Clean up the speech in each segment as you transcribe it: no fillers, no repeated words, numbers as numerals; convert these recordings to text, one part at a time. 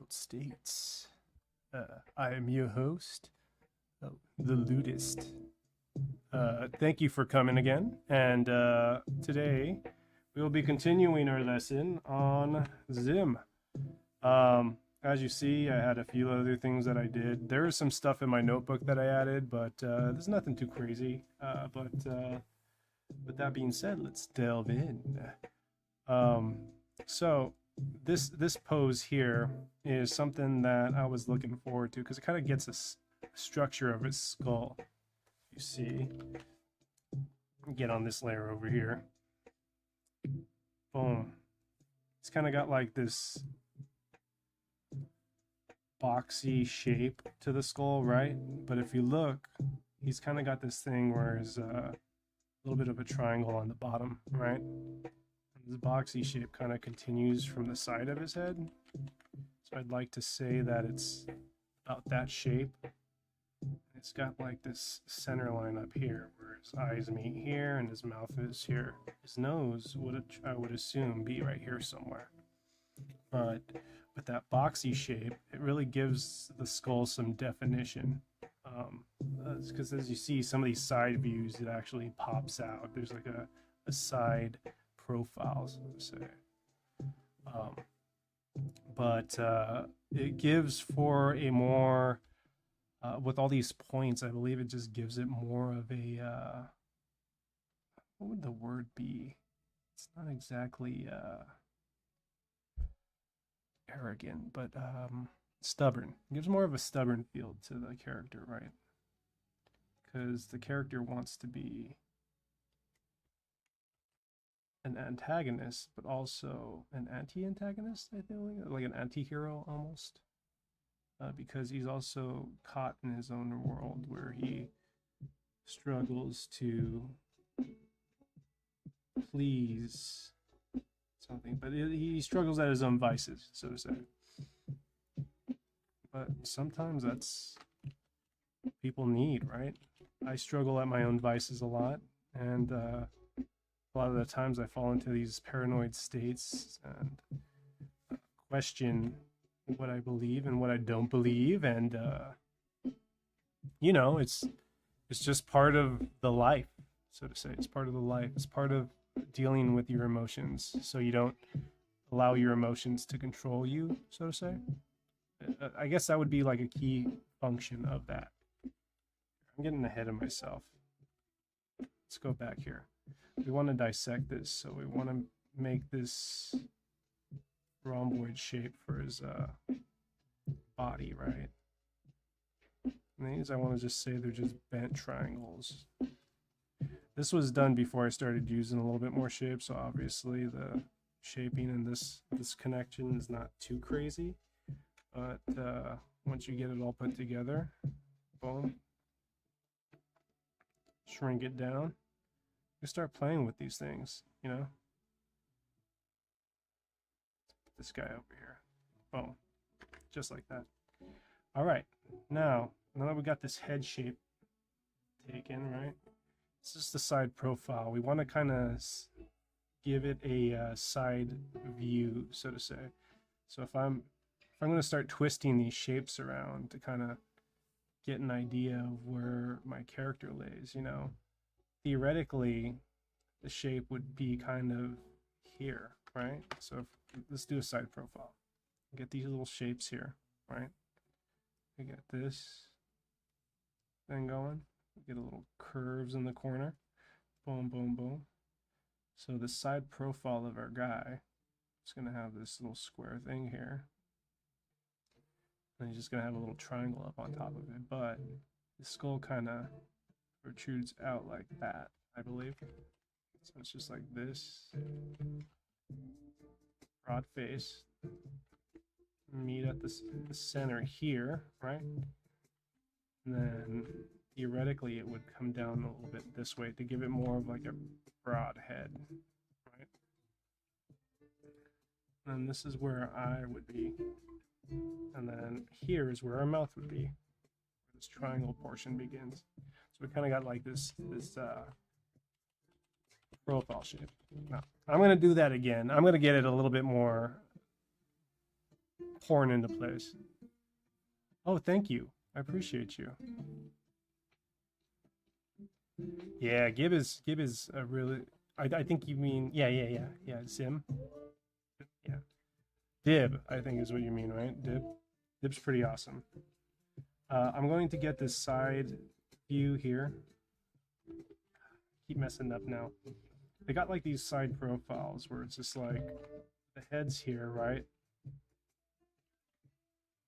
Scribbled States. I am your host, the Ludist. Thank you for coming again, and today we will be continuing our lesson on Zim. As you see, I had a few other things that I did. There is some stuff in my notebook that I added, but there's nothing too crazy. But with that being said, let's delve in. So this pose here is something that I was looking forward to because it kind of gets a structure of his skull. You see, get on this layer over here. Boom. It's kind of got like this boxy shape to the skull, right? But if you look, he's kind of got this thing where there's a little bit of a triangle on the bottom, right? This boxy shape kind of continues from the side of his head. So I'd like to say that it's about that shape. It's got like this center line up here where his eyes meet here and his mouth is here. His nose I would assume be right here somewhere. But with that boxy shape, it really gives the skull some definition. Because as you see, some of these side views, it actually pops out. There's like a side profile, so to say. But it gives for a more, with all these points, I believe it just gives it more of a, what would the word be? It's not exactly arrogant, but stubborn. It gives more of a stubborn feel to the character, right? Because the character wants to be an antagonist, but also an anti-antagonist, I feel like an anti-hero almost. Because he's also caught in his own world where he struggles to please something, but he struggles at his own vices, so to say. But sometimes that's people need, right? I struggle at my own vices a lot, and a lot of the times I fall into these paranoid states and question what I believe and what I don't believe, and you know, it's just part of the life, so to say. It's part of the life. It's part of dealing with your emotions, so you don't allow your emotions to control you, so to say. I guess that would be like a key function of that. I'm getting ahead of myself. Let's go back here. We want to dissect this, so we want to make this rhomboid shape for his body, right? And these I want to just say they're just bent triangles. This was done before I started using a little bit more shape, so obviously the shaping in this connection is not too crazy. But once you get it all put together, boom, shrink it down, you start playing with these things, you know? Put this guy over here. Boom. Just like that. All right. Now that we got this head shape taken, right? This is the side profile. We want to kind of give it a side view, so to say. So if I'm going to start twisting these shapes around to kind of get an idea of where my character lays, you know, theoretically, the shape would be kind of here, right? So let's do a side profile. Get these little shapes here, right? We get this thing going. We get a little curves in the corner. Boom, boom, boom. So the side profile of our guy is going to have this little square thing here. And he's just going to have a little triangle up on top of it. But the skull kind of protrudes out like that, I believe. So it's just like this. Broad face. Meet at the center here, right? And then theoretically it would come down a little bit this way to give it more of like a broad head, right? And this is where I would be. And then here is where our mouth would be. Where this triangle portion begins. So we kind of got like this profile shape. Now, I'm going to do that again. I'm going to get it a little bit more pouring into place. Oh, thank you. I appreciate you. Yeah, Gib is a really. I think you mean yeah. Zim. Yeah, Dib. I think is what you mean, right? Dib. Dib's pretty awesome. I'm going to get this side view here. Keep messing up now. They got like these side profiles where it's just like the head's here, right?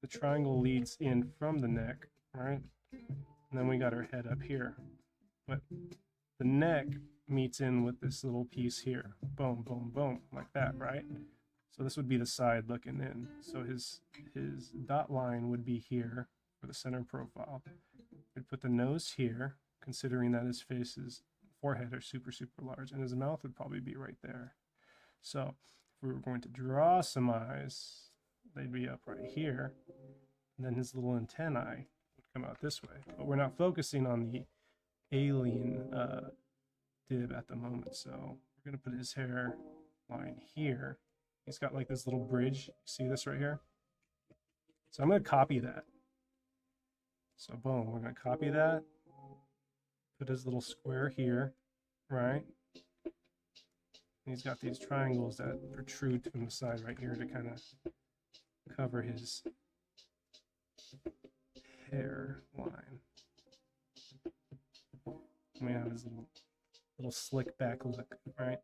The triangle leads in from the neck, right? And then we got our head up here. But the neck meets in with this little piece here. Boom, boom, boom, like that, right? So this would be the side looking in. So his dot line would be here for the center profile. We'd put the nose here, considering that his face is forehead are super, super large, and his mouth would probably be right there. So if we were going to draw some eyes, they'd be up right here, and then his little antennae would come out this way. But we're not focusing on the alien Dib at the moment, so we're going to put his hair line here. He's got like this little bridge. You see this right here? So I'm going to copy that. So boom, we're going to copy that. Put his little square here, right? And he's got these triangles that protrude from the side right here to kind of cover his hair line. And we have his little slick back look, right?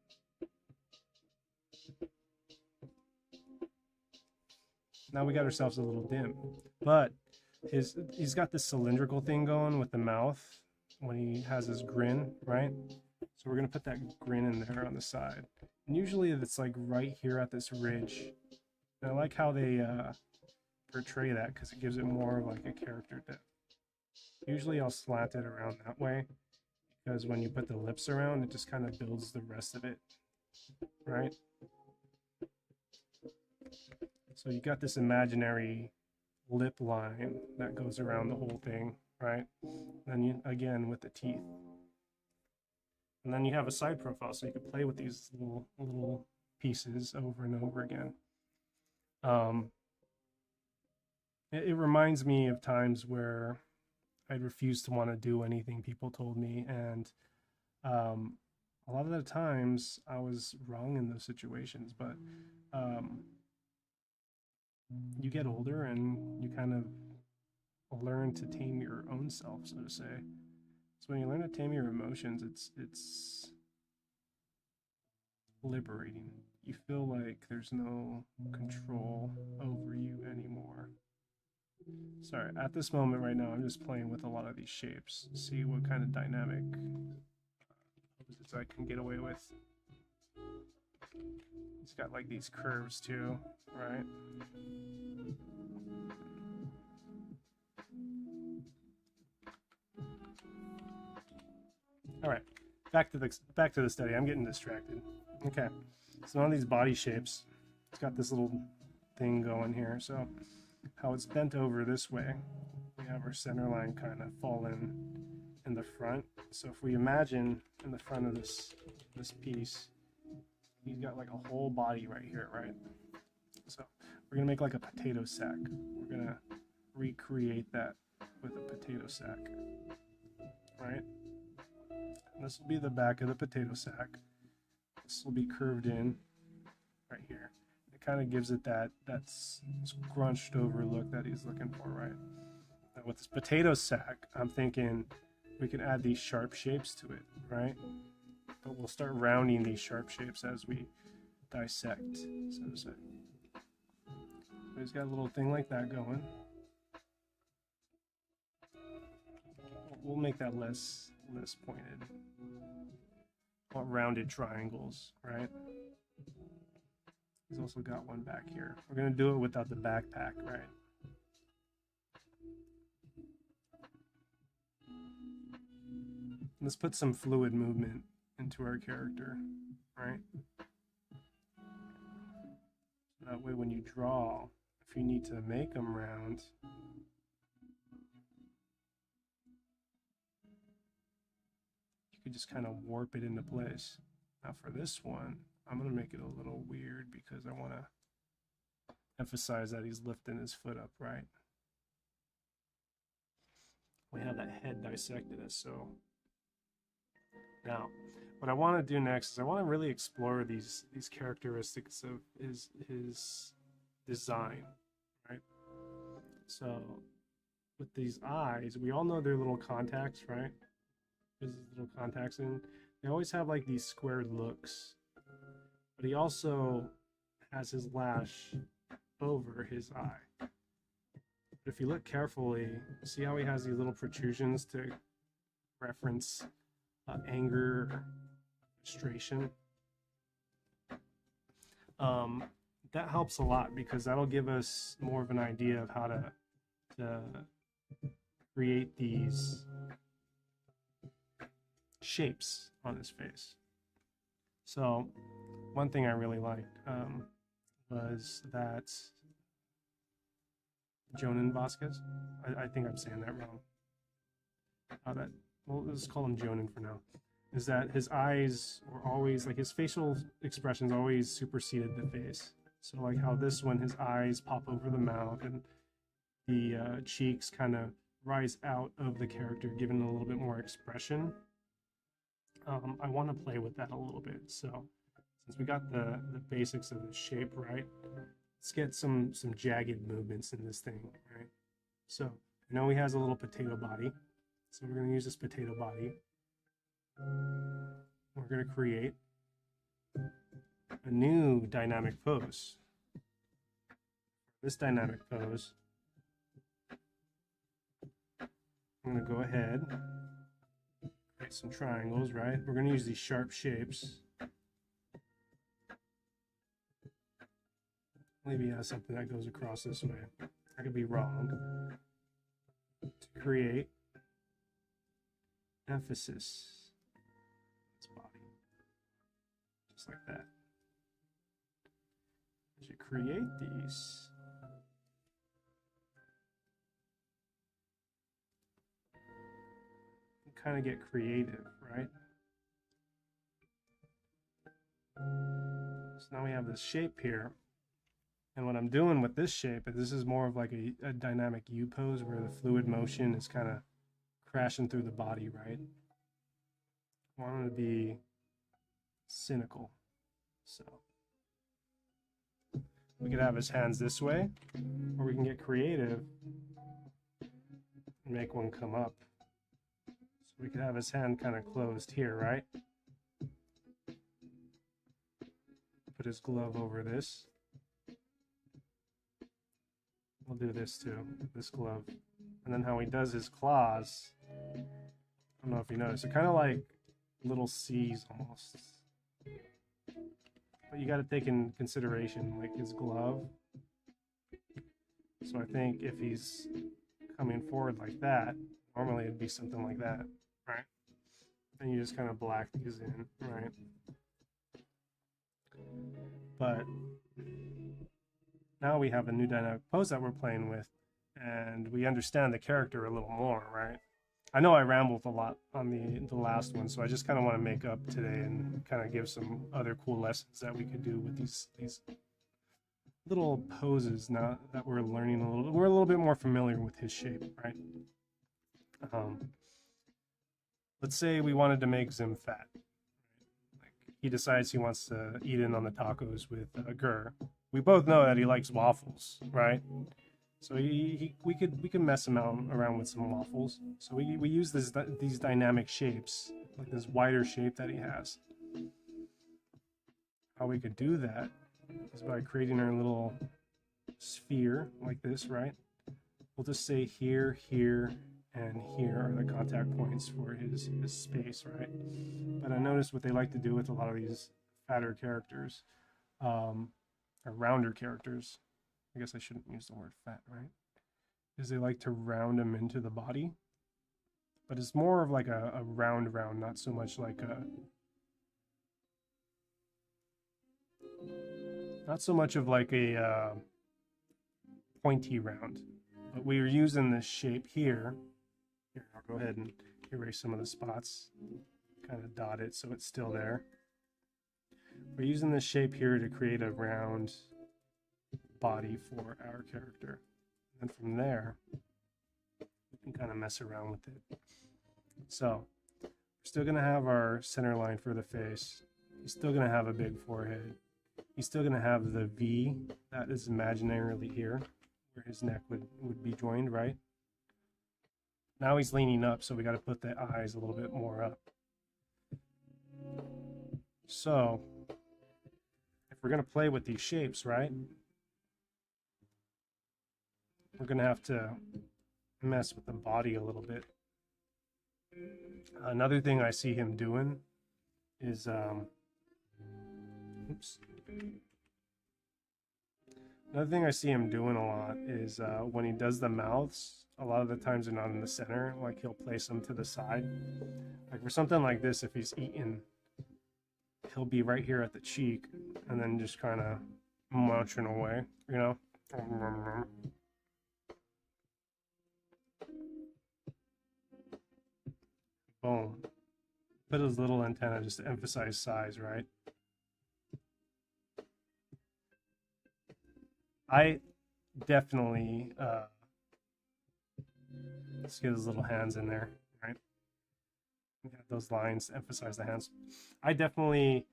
Now we got ourselves a little dim, but he's got this cylindrical thing going with the mouth when he has his grin, right? So we're gonna put that grin in there on the side. And usually it's like right here at this ridge. And I like how they portray that because it gives it more of like a character depth. Usually I'll slant it around that way because when you put the lips around, it just kind of builds the rest of it, right? So you got this imaginary lip line that goes around the whole thing, right? Then you, again, with the teeth. And then you have a side profile, so you can play with these little pieces over and over again. It reminds me of times where I'd refuse to want to do anything people told me, and a lot of the times I was wrong in those situations, but you get older and you kind of learn to tame your own self, so to say. So when you learn to tame your emotions, it's liberating. You feel like there's no control over you anymore. Sorry, at this moment right now, I'm just playing with a lot of these shapes. See what kind of dynamic opposites I can get away with. It's got like these curves too, right? All right, back to the study. I'm getting distracted. Okay, so on these body shapes, it's got this little thing going here. So how it's bent over this way, we have our center line kind of fall in the front. So if we imagine in the front of this piece, he's got like a whole body right here, right? So we're gonna make like a potato sack. We're gonna recreate that with a potato sack, right? And this will be the back of the potato sack. This will be curved in right here. It kind of gives it that scrunched over look that he's looking for, right? Now with this potato sack, I'm thinking we can add these sharp shapes to it, right? But we'll start rounding these sharp shapes as we dissect, so to say. So he's got a little thing like that going. We'll make that less pointed. Want rounded triangles, right? He's also got one back here. We're gonna do it without the backpack, right? Let's put some fluid movement into our character, right? That way when you draw, if you need to make them round, you could just kind of warp it into place. Now for this one, I'm gonna make it a little weird because I wanna emphasize that he's lifting his foot up, right? We have that head dissected as so. Now, what I want to do next is I want to really explore these characteristics of his design, right? So with these eyes, we all know they're little contacts, right? There's these little contacts, and they always have like these squared looks. But he also has his lash over his eye. But if you look carefully, see how he has these little protrusions to reference anger, or frustration. That helps a lot because that'll give us more of an idea of how to create these shapes on his face. So one thing I really liked was that Jonan Vasquez, I think I'm saying that wrong. Well, let's call him Jonan for now. Is that his eyes were always, like his facial expressions always superseded the face. So like how this one, his eyes pop over the mouth and the cheeks kind of rise out of the character, giving a little bit more expression. I want to play with that a little bit. So since we got the basics of the shape right, let's get some jagged movements in this thing, right? So I know he has a little potato body. So we're going to use this potato body. We're going to create a new dynamic pose. This dynamic pose, I'm going to go ahead, create some triangles, right? We're going to use these sharp shapes. Maybe he has something that goes across this way. I could be wrong. To create emphasis on his body. Just like that. As you create these, you kind of get creative, right? So now we have this shape here. And what I'm doing with this shape is this is more of like a dynamic U pose where the fluid motion is kind of crashing through the body, right? I want it to be cynical. So we could have his hands this way, or we can get creative and make one come up. So we could have his hand kind of closed here, right? Put his glove over this. We'll do this too, this glove. And then how he does his claws, I don't know if you notice, they're kind of like little C's almost. But you got to take in consideration like his glove. So I think if he's coming forward like that, normally it'd be something like that, right? And you just kind of black these in, right? But now we have a new dynamic pose that we're playing with, and we understand the character a little more, right? I know I rambled a lot on the last one, so I just kind of want to make up today and kind of give some other cool lessons that we could do with these little poses now that we're learning we're a little bit more familiar with his shape, right? Let's say we wanted to make Zim fat. Like he decides he wants to eat in on the tacos with Gur. We both know that he likes waffles, right? So we could mess him out around with some waffles. So we use these dynamic shapes, like this wider shape that he has. How we could do that is by creating our little sphere like this, right? We'll just say here, here, and here are the contact points for his space, right? But I noticed what they like to do with a lot of these fatter characters, or rounder characters. I guess I shouldn't use the word fat, right? Is they like to round them into the body. But it's more of like a round, not so much like not so much of like a pointy round. But we are using this shape here. Here, I'll go ahead and erase some of the spots. Kind of dot it so it's still there. We're using this shape here to create a round body for our character. And from there, we can kind of mess around with it. So we're still going to have our center line for the face. He's still going to have a big forehead. He's still going to have the V that is imaginarily here, where his neck would be joined, right? Now he's leaning up, so we got to put the eyes a little bit more up. So if we're going to play with these shapes, right, we're going to have to mess with the body a little bit. Another thing I see him doing is another thing I see him doing a lot is when he does the mouths, a lot of the times they're not in the center. Like, he'll place them to the side. Like for something like this, if he's eating, he'll be right here at the cheek and then just kind of munching away, you know? Boom. Put his little antenna just to emphasize size, right? I definitely, let's get his little hands in there, right? Have those lines to emphasize the hands. I definitely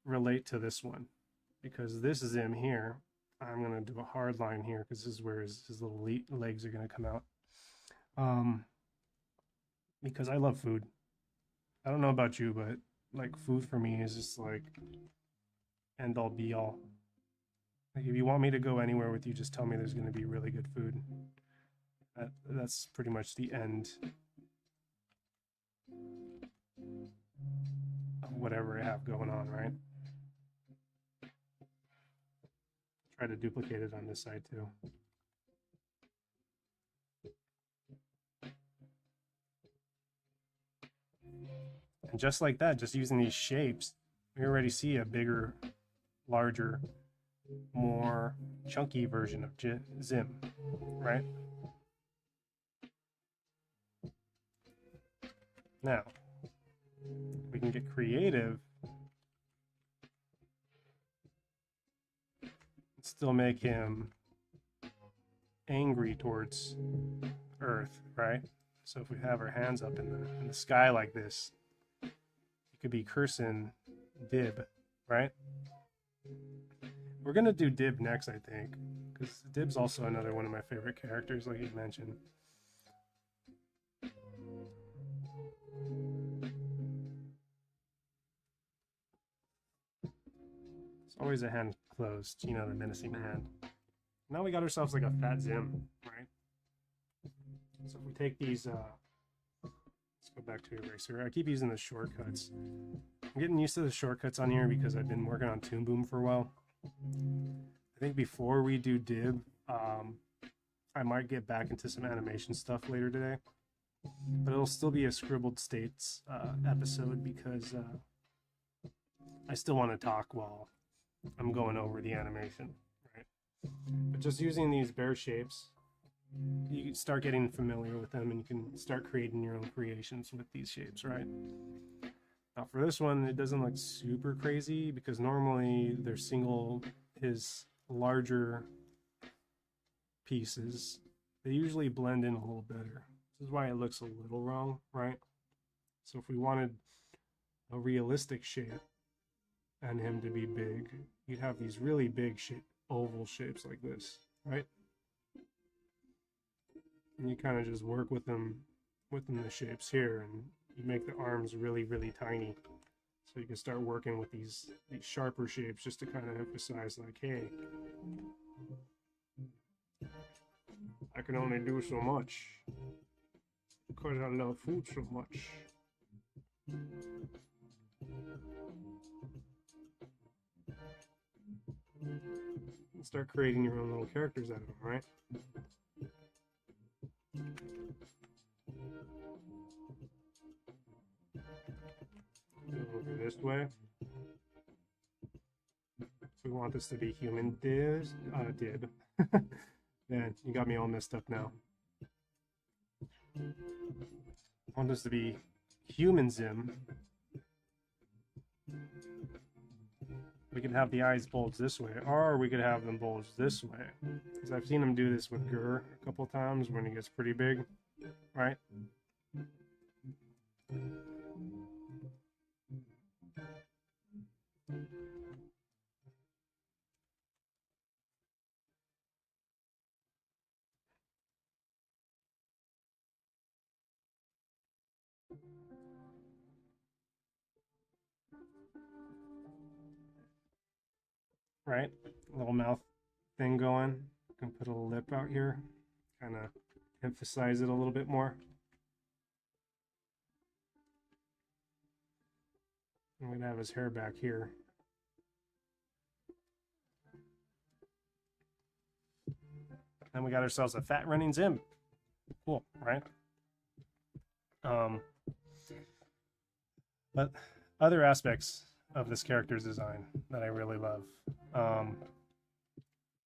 relate to this one because this is him here. I'm going to do a hard line here because this is where his little legs are going to come out. Because I love food. I don't know about you, but like food for me is just like end all be all. Like if you want me to go anywhere with you, just tell me there's going to be really good food. That's pretty much the end of whatever I have going on, right? Try to duplicate it on this side too. And just like that, just using these shapes, we already see a bigger, larger, more chunky version of Zim, right? Now, we can get creative and still make him angry towards Earth, right? So if we have our hands up in the sky like this, he could be cursing Dib, right? We're gonna do Dib next, I think, because Dib's also another one of my favorite characters, like you mentioned. It's always a hand closed, you know, the menacing hand. Now we got ourselves like a fat Zim, right? So if we take these, let's go back to eraser. I keep using the shortcuts. I'm getting used to the shortcuts on here because I've been working on Toon Boom for a while. I think before we do Dib, I might get back into some animation stuff later today. But it'll still be a Scribbled States episode because I still want to talk while I'm going over the animation, right? But just using these bear shapes, you can start getting familiar with them and you can start creating your own creations with these shapes, right? Now for this one, it doesn't look super crazy because normally they're his larger pieces, they usually blend in a little better. This is why it looks a little wrong, right? So if we wanted a realistic shape and him to be big, you'd have these really big oval shapes like this, right? And you kind of just work with them within the shapes here, and you make the arms really, really tiny. So you can start working with these sharper shapes just to kind of emphasize like, hey, I can only do so much because I love food so much. And start creating your own little characters out of them, right? Over this way. If we want this to be human Dib. Man, you got me all messed up now. I want this to be human Zim. we could have the eyes bulge this way, or we could have them bulge this way. Because I've seen him do this with Gur a couple times when he gets pretty big, right? Right? Little mouth thing going. Can put a lip out here, kind of emphasize it a little bit more. I'm gonna have his hair back here. And we got ourselves a fat running Zim. Cool, right? But other aspects of this character's design that I really love.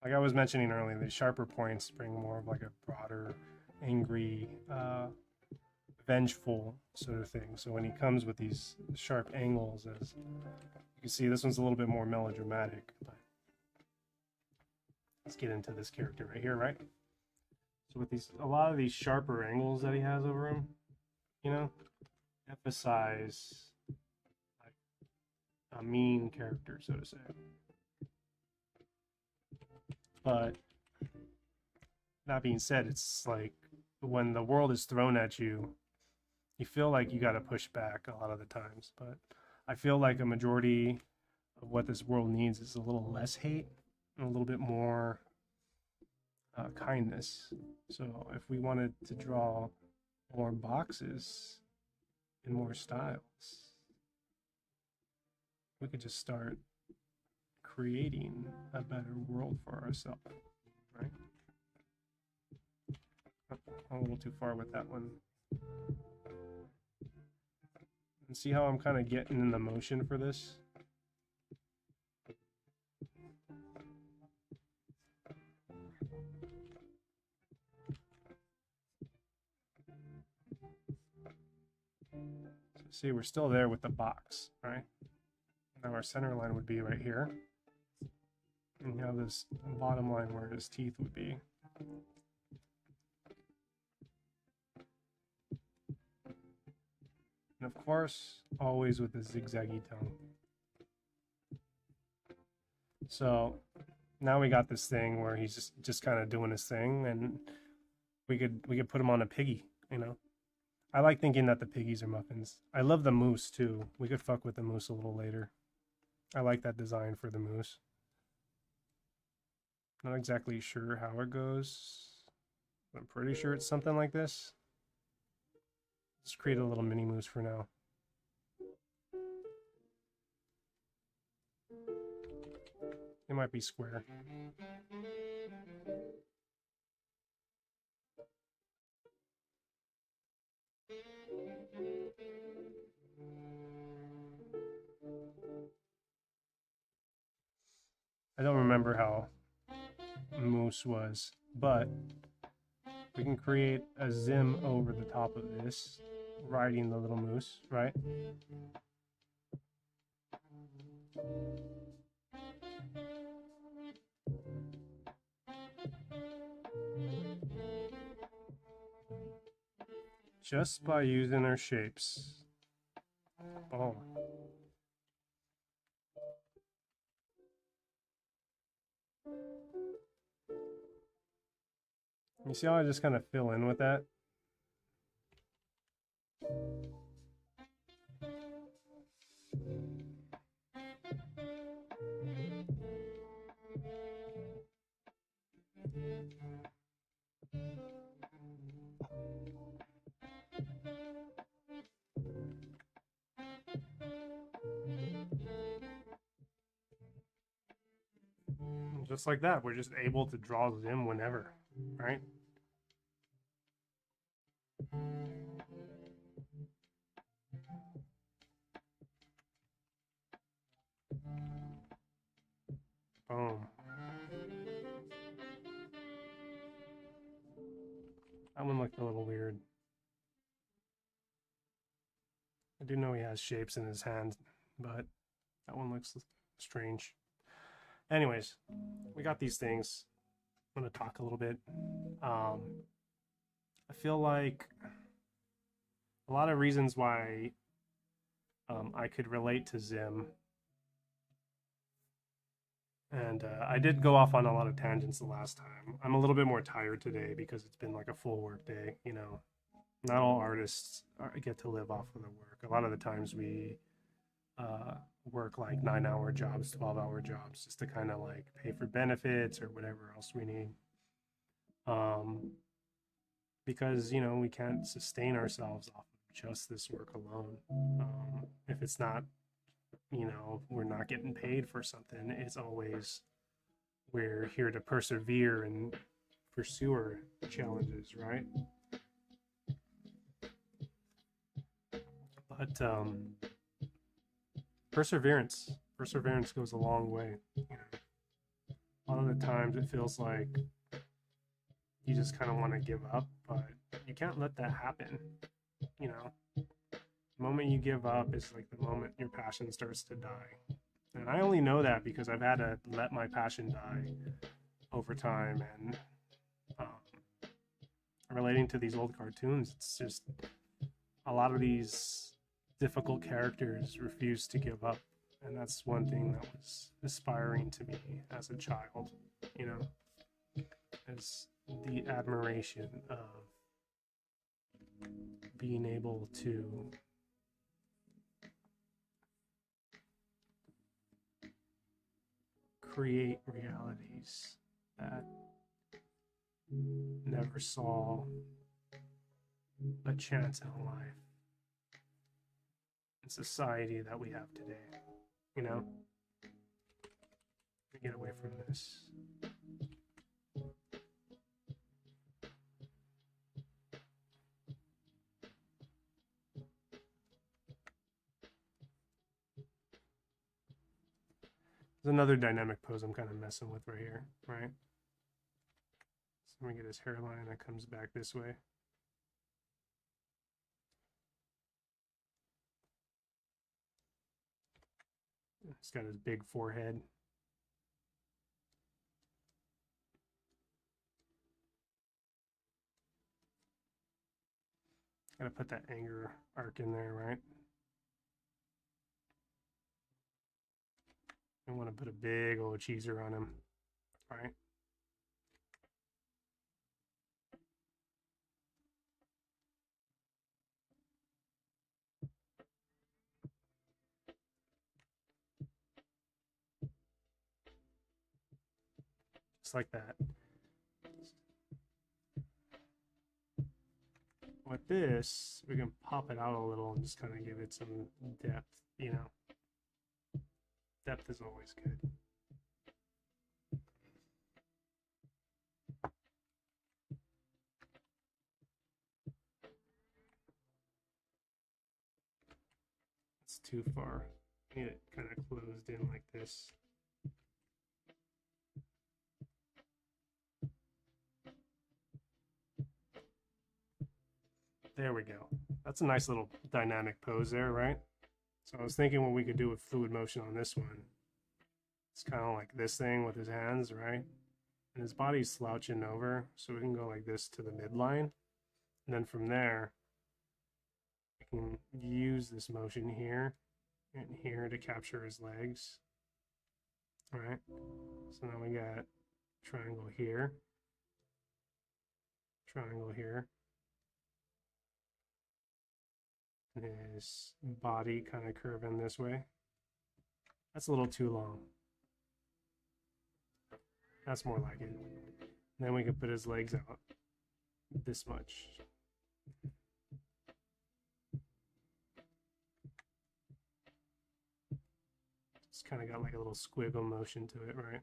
Like I was mentioning earlier, the sharper points bring more of like a broader, angry, vengeful sort of thing. So when he comes with these sharp angles, as you can see, this one's a little bit more melodramatic. But let's get into this character right here, right? So with these, a lot of these sharper angles that he has over him, you know, emphasize like a mean character, so to say. But that being said, it's like when the world is thrown at you, you feel like you got to push back a lot of the times. But I feel like a majority of what this world needs is a little less hate and a little bit more kindness. So if we wanted to draw more boxes and more styles, we could just start creating a better world for ourselves, right? I'm a little too far with that one. And see how I'm kind of getting in the motion for this? So see, we're still there with the box, right? Now our center line would be right here. And you have this bottom line where his teeth would be. And of course, always with the zigzaggy tongue. So now we got this thing where he's just kind of doing his thing, and we could put him on a piggy, you know. I like thinking that the piggies are muffins. I love the moose too. We could fuck with the moose a little later. I like that design for the moose. Not exactly sure how it goes. I'm pretty sure it's something like this. Let's create a little mini moose for now. It might be square. I don't remember how moose was, but we can create a Zim over the top of this, riding the little moose, right? Just by using our shapes. Boom. You see how I just kind of fill in with that? Just like that, we're just able to draw Zim whenever, right? Boom. That one looked a little weird. I do know he has shapes in his hand, but that one looks strange. Anyways, we got these things. I'm going to talk a little bit. I feel like a lot of reasons why I could relate to Zim. And I did go off on a lot of tangents the last time. I'm a little bit more tired today because it's been like a full work day. You know, not all artists get to live off of their work. A lot of the times we work like 9-hour jobs, 12-hour jobs, just to kind of like pay for benefits or whatever else we need. Because, you know, we can't sustain ourselves off of just this work alone. If it's not, you know, we're not getting paid for something, it's always we're here to persevere and pursue our challenges, right? But perseverance goes a long way. You know, a lot of the times it feels like you just kind of want to give up, but you can't let that happen. You know, the moment you give up is like the moment your passion starts to die. And I only know that because I've had to let my passion die over time. And relating to these old cartoons, it's just a lot of these difficult characters refuse to give up. And that's one thing that was inspiring to me as a child, you know, is the admiration of being able to create realities that never saw a chance in life in society that we have today. You know, to get away from this. There's another dynamic pose I'm kind of messing with right here, right? So I'm gonna get his hairline that comes back this way. He's got his big forehead. Gotta put that anger arc in there, right? I want to put a big old cheeser on him, right? Just like that. With this, we can pop it out a little and just kind of give it some depth, you know. Depth is always good. It's too far. Need it kind of closed in like this. There we go. That's a nice little dynamic pose there, right? So I was thinking what we could do with fluid motion on this one. It's kind of like this thing with his hands, right? And his body's slouching over, so we can go like this to the midline. And then from there, we can use this motion here and here to capture his legs. All right. So now we got triangle here, triangle here. And his body kind of curving this way. That's a little too long. That's more like it. And then we can put his legs out this much. It's kind of got like a little squiggle motion to it, right?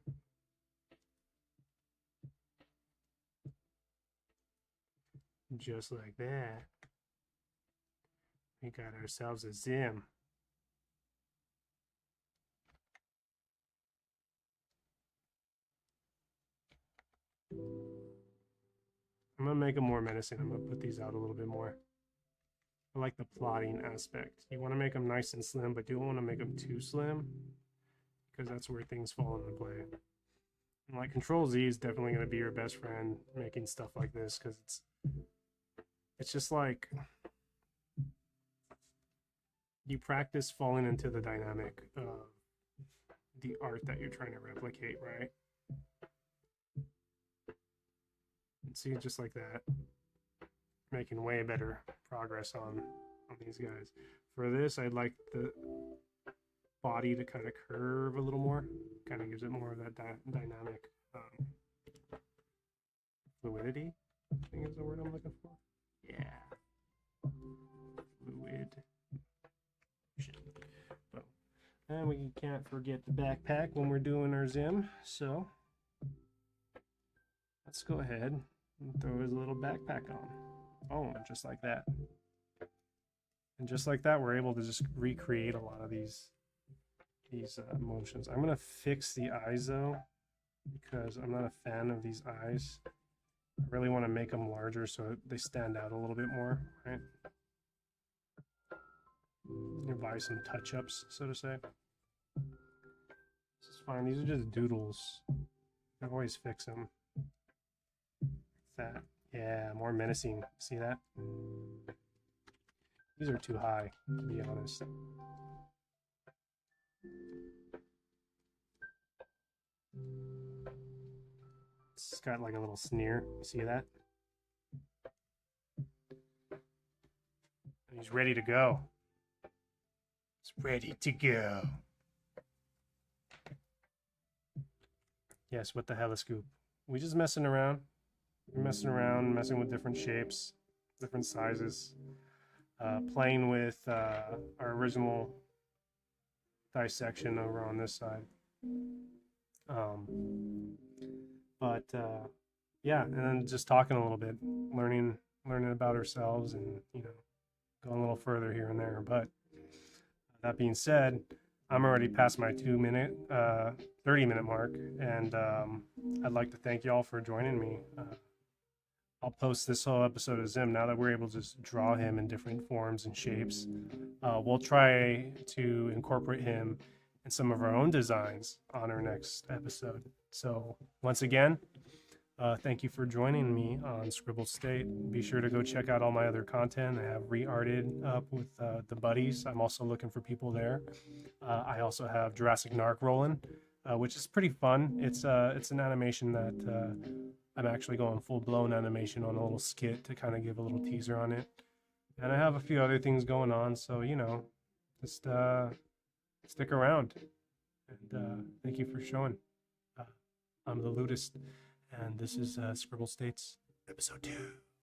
Just like that. We got ourselves a Zim. I'm gonna make them more menacing. I'm gonna put these out a little bit more. I like the plotting aspect. You want to make them nice and slim, but you don't want to make them too slim because that's where things fall into play. And like Control Z is definitely going to be your best friend making stuff like this, because it's just like you practice falling into the dynamic of the art that you're trying to replicate, right? And see, just like that, making way better progress on these guys. For this, I'd like the body to kind of curve a little more. Kind of gives it more of that dynamic fluidity, I think is the word I'm looking for. Yeah. Fluid. And we can't forget the backpack when we're doing our Zim, so let's go ahead and throw his little backpack on. Oh, just like that. And just like that, we're able to just recreate a lot of these motions. I'm gonna fix the eyes though, because I'm not a fan of these eyes. I really want to make them larger so they stand out a little bit more, right? By some touch-ups, so to say. This is fine. These are just doodles. I always fix them. Like that. Yeah, more menacing. See that? These are too high, to be honest. It's got like a little sneer. You see that? And he's ready to go. It's ready to go. Yes, what the hell is Scoop? We just messing around. We're messing around, messing with different shapes, different sizes. Playing with our original dissection over on this side. Yeah, and then just talking a little bit, learning about ourselves, and going a little further here and there. But that being said, I'm already past my 30-minute mark, and I'd like to thank y'all for joining me. I'll post this whole episode of Zim now that we're able to just draw him in different forms and shapes. We'll try to incorporate him in some of our own designs on our next episode. So once again, thank you for joining me on Scribbled State. Be sure to go check out all my other content. I have re-arted up with the buddies. I'm also looking for people there. I also have Jurassic Narc rolling, which is pretty fun. It's an animation that I'm actually going full-blown animation on a little skit to kind of give a little teaser on it. And I have a few other things going on, so just stick around. And thank you for showing. I'm the Ludist, and this is Scribbled States, episode 2.